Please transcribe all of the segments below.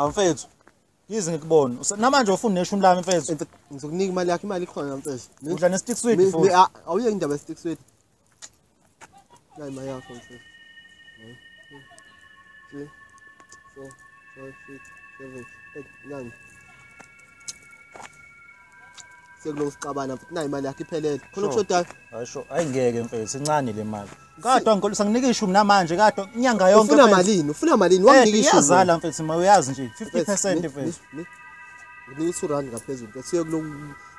Mfethu, yize ngikubona. Namanje ufuna neshumi lami mfethu. Ngizokunika imali yakho, imali ikhona mfethu. Udla ne-stick sweet futhi. Awuye indaba ye-stick sweet. La imali yakho mfethu. 3 4 5 6 7 8 9. Sekulo siqabana mfethu, na imali yakho iphelele. Khona ukushodayo. Ayisho, ayingeke mfethu, incane le mali. Kadwa ngikholisa nginika ishumi namanje, kadwa inyanga yonke. Ufuna malini? Wanginika ishumi. Iyazala mfethu, uyazi nje 50% mfethu. Nginika u-2 rand ngaphezulu. Mfethu siye kulo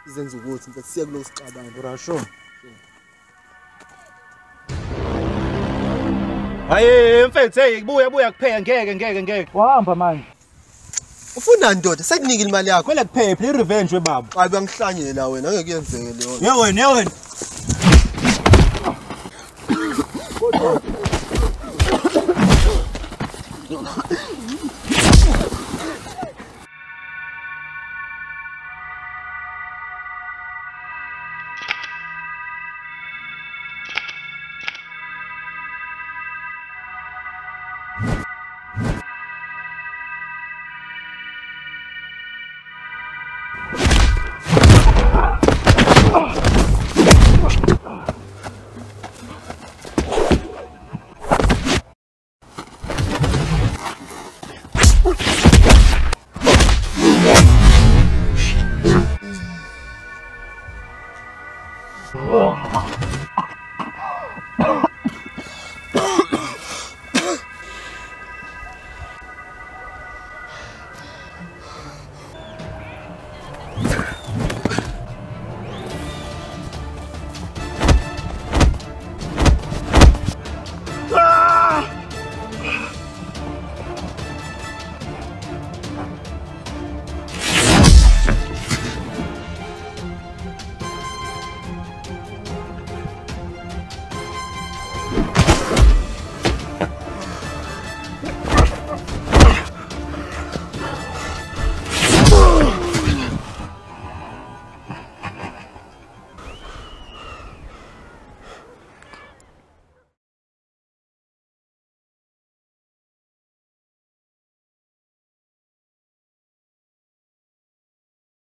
izenza ukuthi mfethu siye kulo siqabana. Urasho. Hayi mfethu, hey buya kupheka ngeke. Wahamba manje. Ufuna ndoda, sekunikile imali yakho. Kwele kuphepha i-revenge webaba. Hayi bangihlanyela wena, angeke kuyenzeke leyo. Ye wena.